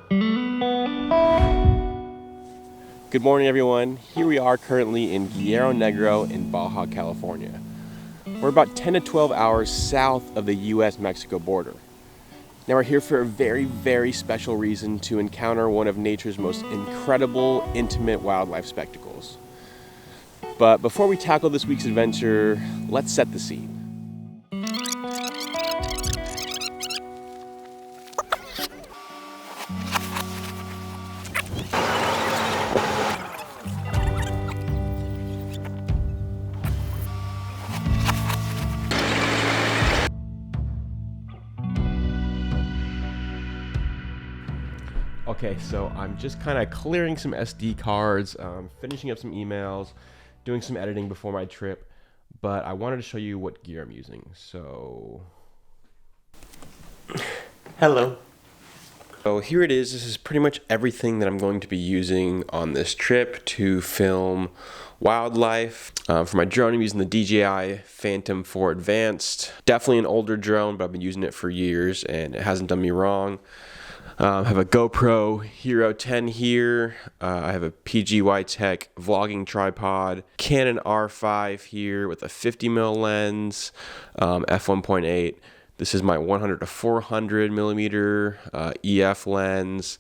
Good morning, everyone. Here we are currently in Guerrero Negro in Baja, California. We're about 10 to 12 hours south of the US-Mexico border. Now we're here for a very, very special reason, to encounter one of nature's most incredible, intimate wildlife spectacles. But before we tackle this week's adventure, let's set the scene. Okay, so I'm just kind of clearing some SD cards, finishing up some emails, doing some editing before my trip, but I wanted to show you what gear I'm using. So, hello. So here it is. This is pretty much everything that I'm going to be using on this trip to film wildlife. For my drone, I'm using the DJI Phantom 4 Advanced. Definitely an older drone, but I've been using it for years and it hasn't done me wrong. I have a GoPro Hero 10 here. I have a PGY Tech vlogging tripod, Canon R5 here with a 50mm lens, f1.8. This is my 100 to 400 millimeter EF lens,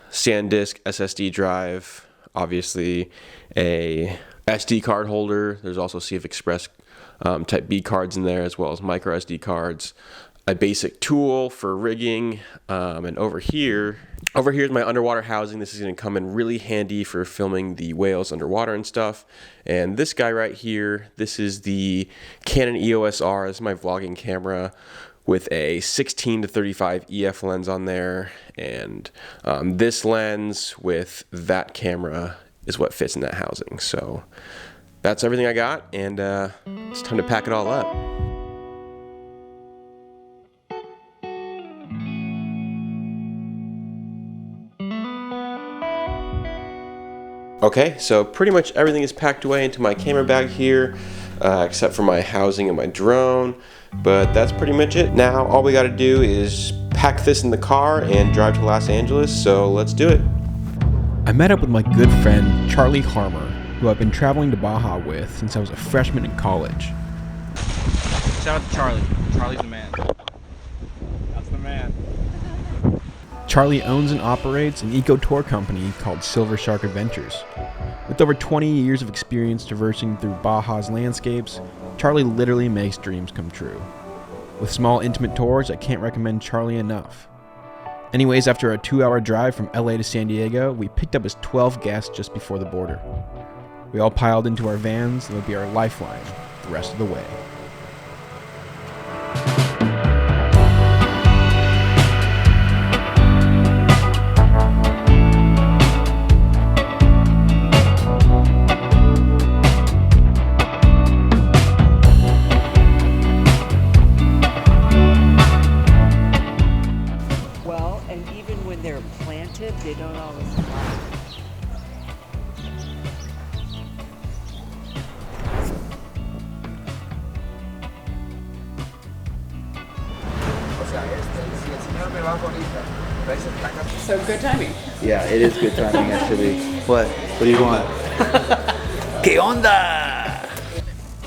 SanDisk SSD drive, obviously a SD card holder. There's also CF Express Type B cards in there, as well as micro SD cards. A basic tool for rigging, and over here is my underwater housing. This is going to come in really handy for filming the whales underwater and stuff. And this guy right here, this is the Canon EOS R. This is my vlogging camera with a 16 to 35 EF lens on there, and this lens with that camera is what fits in that housing. So that's everything I got, and it's time to pack it all up. Okay, so pretty much everything is packed away into my camera bag here, except for my housing and my drone, but that's pretty much it. Now all we gotta do is pack this in the car and drive to Los Angeles, so let's do it. I met up with my good friend Charlie Harmer, who I've been traveling to Baja with since I was a freshman in college. Shout out to Charlie. Charlie's the man. That's the man. Charlie owns and operates an eco-tour company called Silversharkadventures. With over 20 years of experience traversing through Baja's landscapes, Charlie literally makes dreams come true. With small, intimate tours, I can't recommend Charlie enough. Anyways, after a 2-hour drive from LA to San Diego, we picked up his 12 guests just before the border. We all piled into our vans, and it would be our lifeline the rest of the way. They don't always fly. So good timing. Yeah, it is good timing actually. What do you want? ¿Qué onda?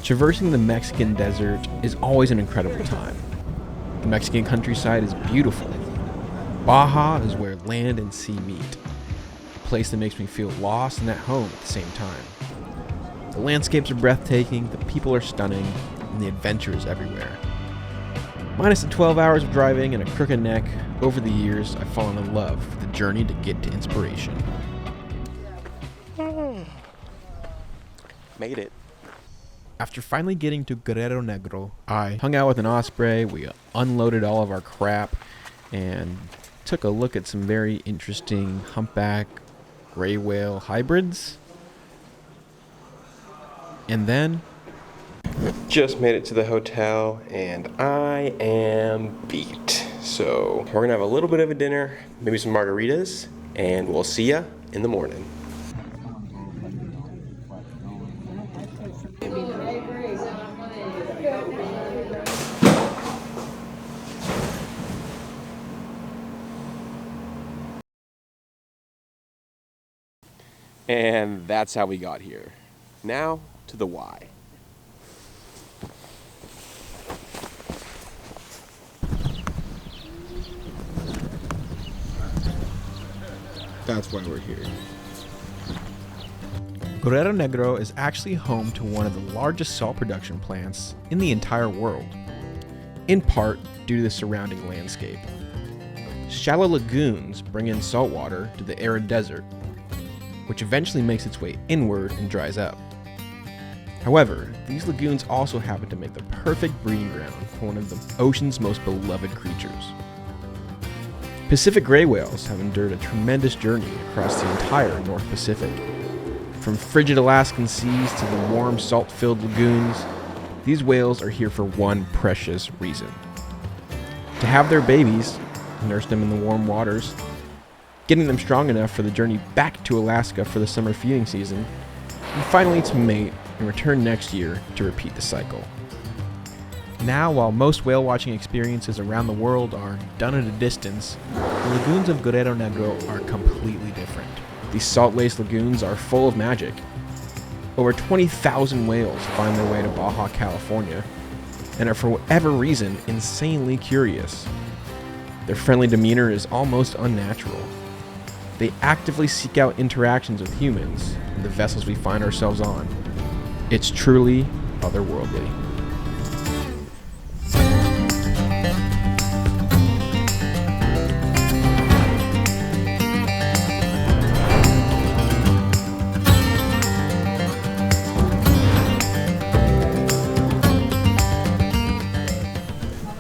Traversing the Mexican desert is always an incredible time. The Mexican countryside is beautiful. Baja is where land and sea meet, a place that makes me feel lost and at home at the same time. The landscapes are breathtaking, the people are stunning, and the adventure is everywhere. Minus the 12 hours of driving and a crooked neck, over the years I've fallen in love with the journey to get to inspiration. Made it. After finally getting to Guerrero Negro, I hung out with an osprey, we unloaded all of our crap, and took a look at some very interesting humpback gray whale hybrids. And then Just made it to the hotel and I am beat. So we're gonna have a little bit of a dinner, maybe some margaritas, and we'll see ya in the morning. And that's how we got here. Now to the why. That's why we're here. Guerrero Negro is actually home to one of the largest salt production plants in the entire world, in part due to the surrounding landscape. Shallow lagoons bring in salt water to the arid desert, which eventually makes its way inward and dries up. However, these lagoons also happen to make the perfect breeding ground for one of the ocean's most beloved creatures. Pacific gray whales have endured a tremendous journey across the entire North Pacific. From frigid Alaskan seas to the warm, salt-filled lagoons, these whales are here for one precious reason: to have their babies, nurse them in the warm waters, getting them strong enough for the journey back to Alaska for the summer feeding season, and finally to mate and return next year to repeat the cycle. Now, while most whale watching experiences around the world are done at a distance, the lagoons of Guerrero Negro are completely different. These salt-laced lagoons are full of magic. Over 20,000 whales find their way to Baja California and are for whatever reason insanely curious. Their friendly demeanor is almost unnatural. They actively seek out interactions with humans and the vessels we find ourselves on. It's truly otherworldly.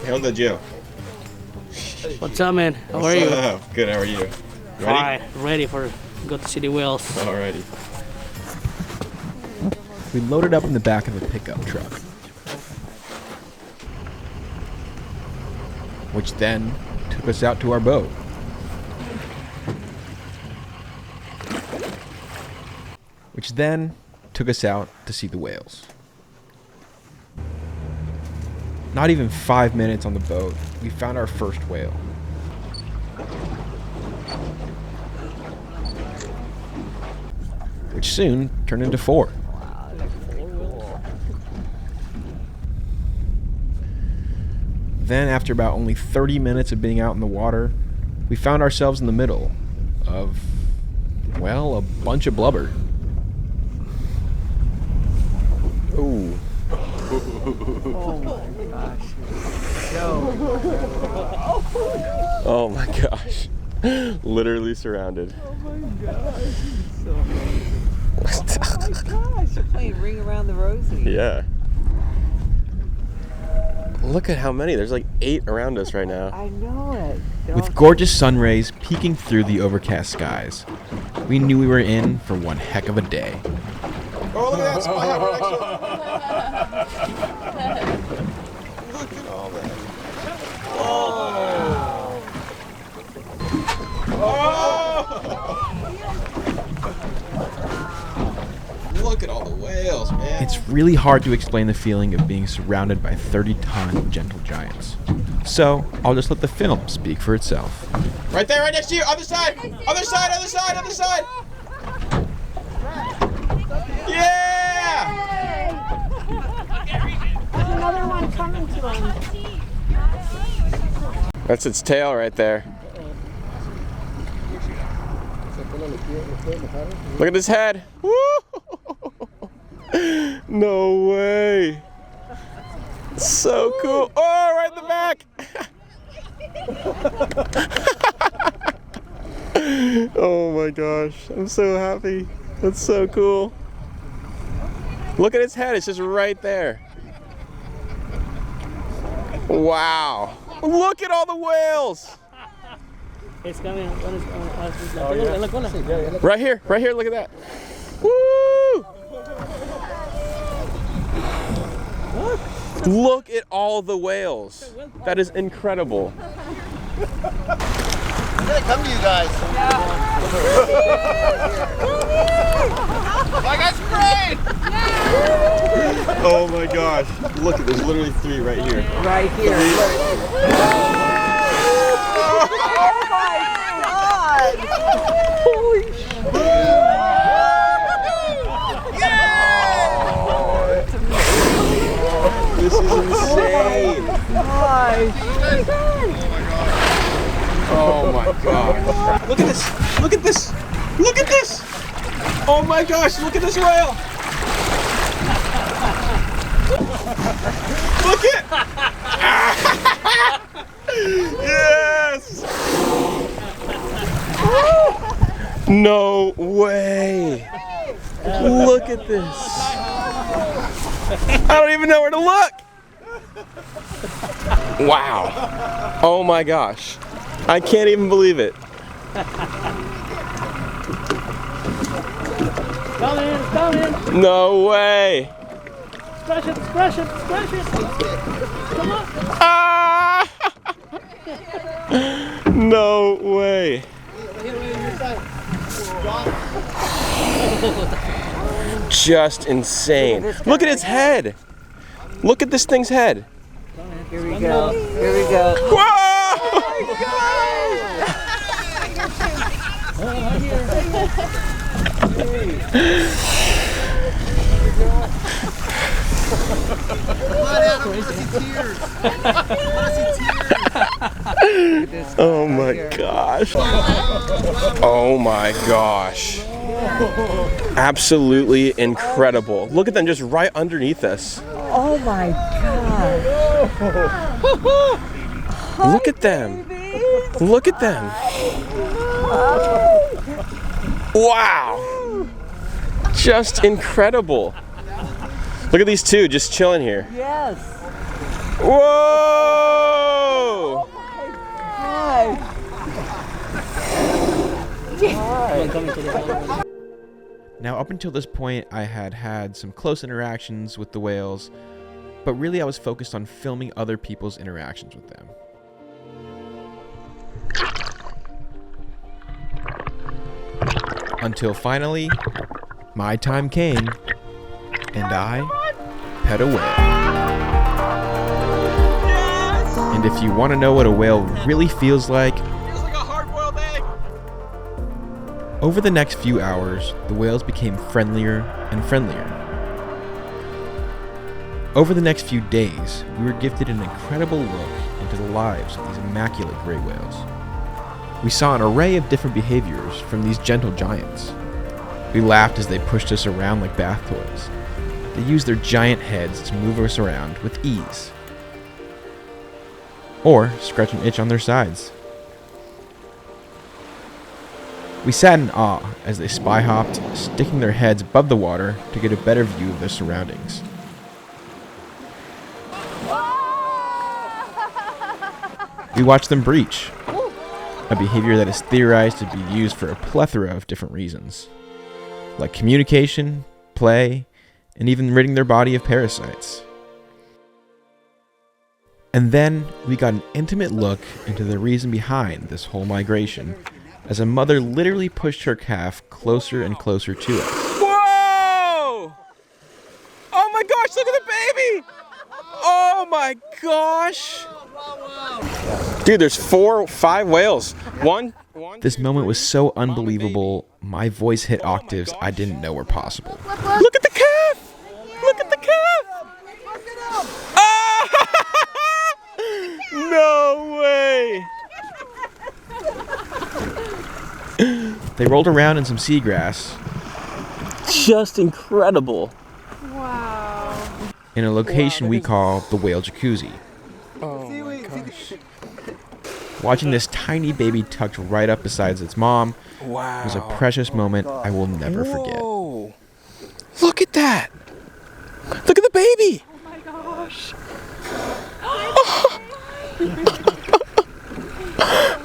How's that, Joe? What's up, man? How are you? Good, how are you? Ready? Alright, ready for go to see the whales. Alrighty. We loaded up in the back of a pickup truck, which then took us out to our boat. Which then took us out to see the whales. Not even 5 minutes on the boat, we found our first whale. Which soon turned into 4. Then, after about only 30 minutes of being out in the water, we found ourselves in the middle of, well, a bunch of blubber. Ooh. Oh my gosh. Literally surrounded. Oh my gosh, you're playing Ring Around the Rosie. Yeah. Look at how many. There's like 8 around us right now. I know it. With gorgeous sun rays peeking through the overcast skies, we knew we were in for one heck of a day. Oh, look at that spy Look at all that. Look at all the whales, man. It's really hard to explain the feeling of being surrounded by 30-ton gentle giants. So, I'll just let the film speak for itself. Right there, right next to you. Other side. Other side, other side, other side. Yeah! There's another one coming to him. That's its tail right there. Look at his head. Woo! No way. So cool. Oh, right in the back. Oh my gosh. I'm so happy. That's so cool. Look at its head. It's just right there. Wow. Look at all the whales. It's coming. Right here. Right here. Look at that. Woo! Look at all the whales. That is incredible. I'm gonna come to you guys. I got sprayed! Oh my gosh. Look, there's literally 3 right here. Right here. Oh my God! Holy shit! gosh. Oh my god. Look at this! Look at this! Look at this! Oh my gosh, look at this whale! Look it! Yes! No way. Look at this. I don't even know where to look. Wow. Oh my gosh. I can't even believe it. Coming. No way. Splash it. Come on. Ah! No way. Just insane. Look at its head. Look at this thing's head. Here we go. Whoa! Oh my gosh. Oh my gosh. Absolutely incredible. Look at them just right underneath us. Oh my god. Look at them. Look at them. Wow. Just incredible. Look at these two just chilling here. Yes. Whoa! Hi. Now, up until this point, I had had some close interactions with the whales, but really I was focused on filming other people's interactions with them. Until finally, my time came, and I pet a whale. And if you want to know what a whale really feels like, over the next few hours, the whales became friendlier and friendlier. Over the next few days, we were gifted an incredible look into the lives of these immaculate gray whales. We saw an array of different behaviors from these gentle giants. We laughed as they pushed us around like bath toys. They used their giant heads to move us around with ease. Or scratch an itch on their sides. We sat in awe as they spy hopped, sticking their heads above the water to get a better view of their surroundings. We watched them breach, a behavior that is theorized to be used for a plethora of different reasons, like communication, play, and even ridding their body of parasites. And then we got an intimate look into the reason behind this whole migration, as a mother literally pushed her calf closer and closer to us. Whoa! Oh my gosh, look at the baby! Oh my gosh! Dude, there's 4 or 5 whales. One. This moment was so unbelievable, my voice hit octaves I didn't know were possible. Look at the calf! Look at the calf! Ah! No way! They rolled around in some seagrass Just incredible. Wow. in a location we call the whale jacuzzi. Oh my gosh. Watching this tiny baby tucked right up beside its mom Wow. was a precious moment I will never forget. Whoa. Look at that! Look at the baby! Oh my gosh.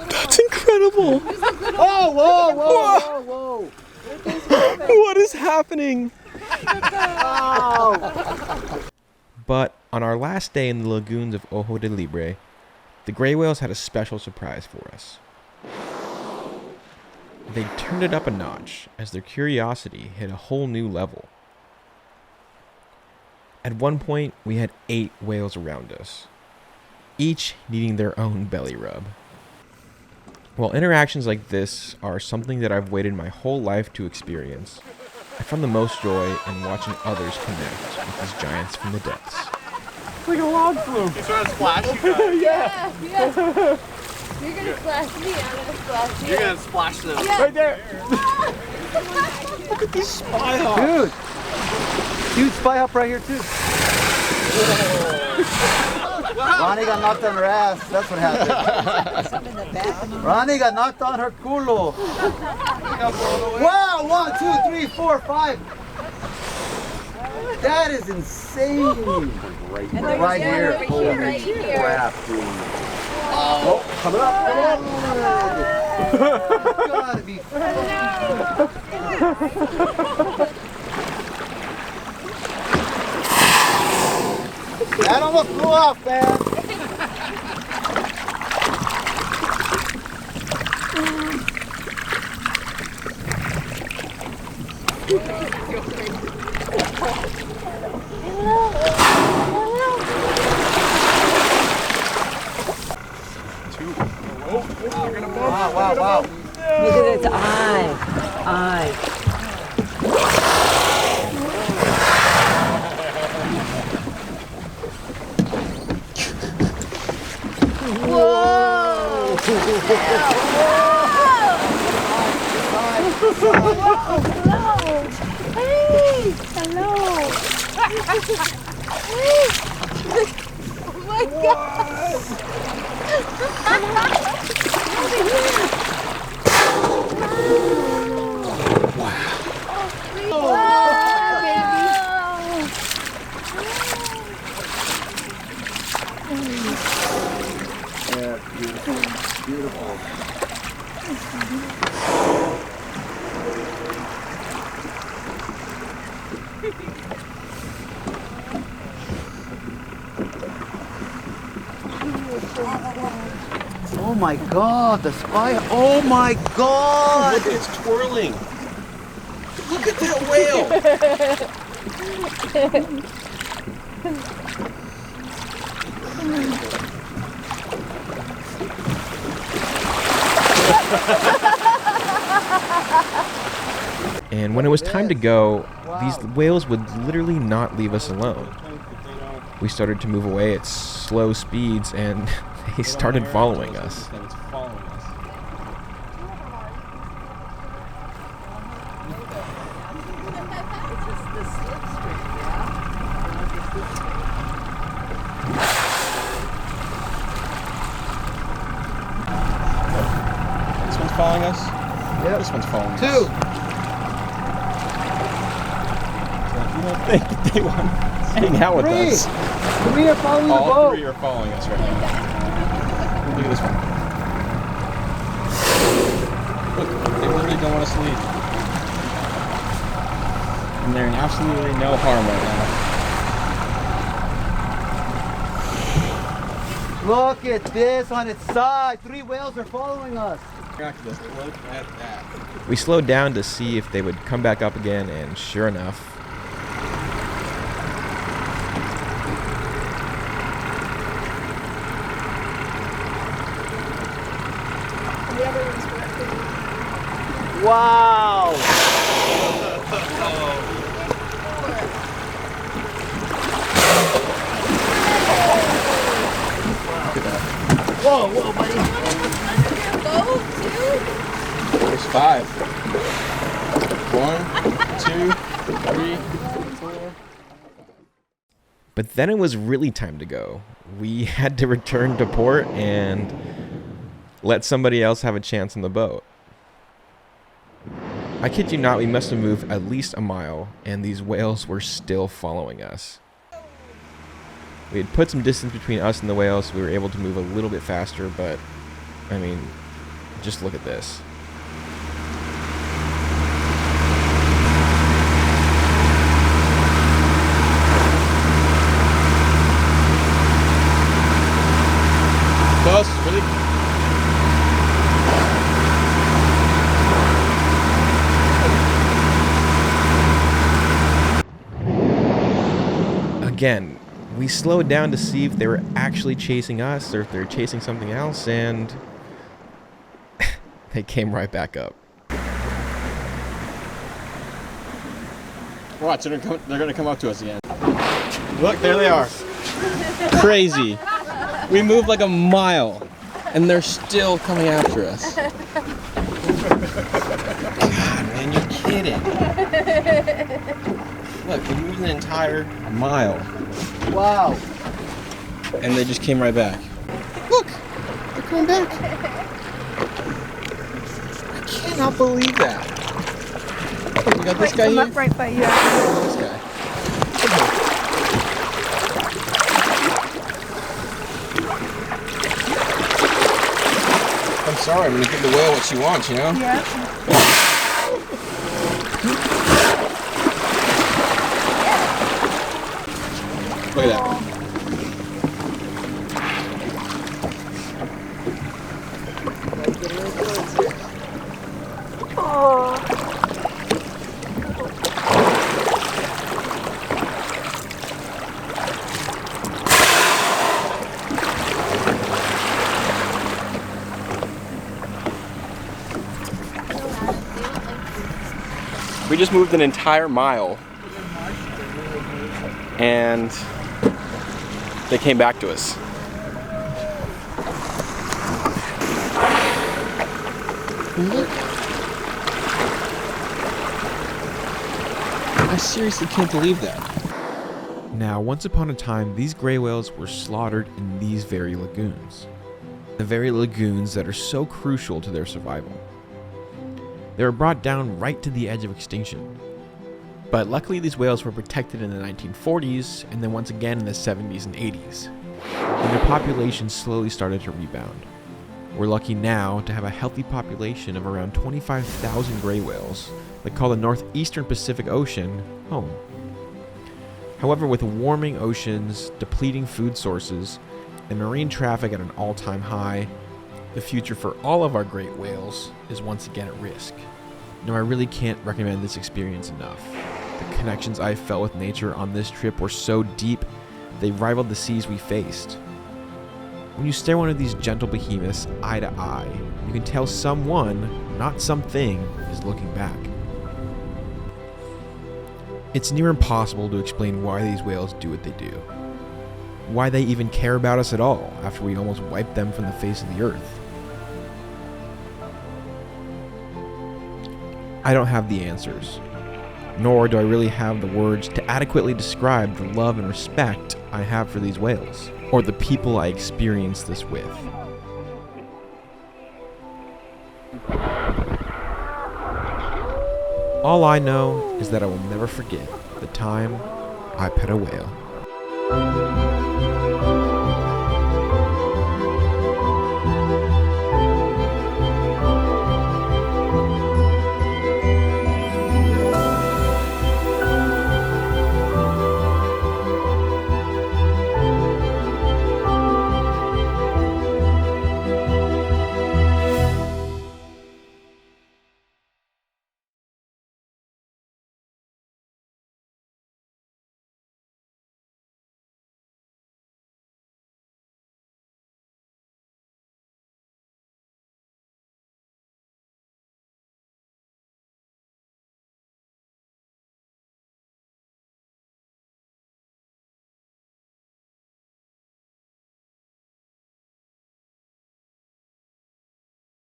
That's incredible! Oh, whoa. What is happening? But on our last day in the lagoons of Ojo de Liebre, the gray whales had a special surprise for us. They turned it up a notch as their curiosity hit a whole new level. At one point, we had 8 whales around us, each needing their own belly rub. While interactions like this are something that I've waited my whole life to experience, I found the most joy in watching others connect with these giants from the depths. It's like a log flume. He's trying to splash you guys. Yeah. You're gonna splash me. I'm gonna splash you. You're gonna splash them. Yeah. Right there. Spy hop. Dude! Huge spy hop right here too. Ronnie got knocked on her ass. That's what happened. Ronnie got knocked on her culo. Wow! 1, 2, 3, 4, 5. That is insane. Right here. Holy crap, dude. Oh, coming up. Come on. Gotta be That almost flew off, man. Wow. Look at its eye. Hello. Oh my God. Yeah, beautiful. Beautiful. Oh my God, the spy. Oh my God. Look, it's twirling. Look at that whale. And when it was time to go, these whales would literally not leave us alone. We started to move away at slow speeds, and they started following us. This one's following us. Yep. This one's following us. 2. You don't think that they want to hang out with 3. us? 3 are following the All boat. 3 are following us right now. Look at this one. Look, they literally don't want us to leave. And they're in absolutely no harm right now. Look at this on its side. 3 whales are following us. Look at that. We slowed down to see if they would come back up again, and sure enough, Wow. Whoa, buddy. There's 5. 1, 2, 3, 4. but then it was really time to go. We had to return to port and let somebody else have a chance on the boat. I kid you not, we must have moved at least a mile, and these whales were still following us. We had put some distance between us and the whales, so we were able to move a little bit faster, but, I mean, just look at this. Close, really? Again, we slowed down to see if they were actually chasing us or if they were chasing something else, and they came right back up. Watch, they're gonna come up to us again. Look, there they are. Crazy. We moved like a mile, and they're still coming after us. God, man, you're kidding. Look, we moved an entire mile. Wow. And they just came right back. Look, they're coming back. I cannot believe that. Look, we got this guy here. right by you. This guy. I'm sorry, I'm gonna give the whale what she wants, you know? Yeah. Look at that. We just moved an entire mile, and they came back to us. I seriously can't believe that. Now, once upon a time, these gray whales were slaughtered in these very lagoons. The very lagoons that are so crucial to their survival. They were brought down right to the edge of extinction. But luckily these whales were protected in the 1940s and then once again in the 70s and 80s. And their population slowly started to rebound. We're lucky now to have a healthy population of around 25,000 gray whales that call the northeastern Pacific Ocean home. However, with warming oceans, depleting food sources, and marine traffic at an all-time high, the future for all of our great whales is once again at risk. No, I really can't recommend this experience enough. The connections I felt with nature on this trip were so deep, they rivaled the seas we faced. When you stare one of these gentle behemoths eye to eye, you can tell someone, not something, is looking back. It's near impossible to explain why these whales do what they do. Why they even care about us at all after we almost wiped them from the face of the earth. I don't have the answers, nor do I really have the words to adequately describe the love and respect I have for these whales, or the people I experience this with. All I know is that I will never forget the time I pet a whale.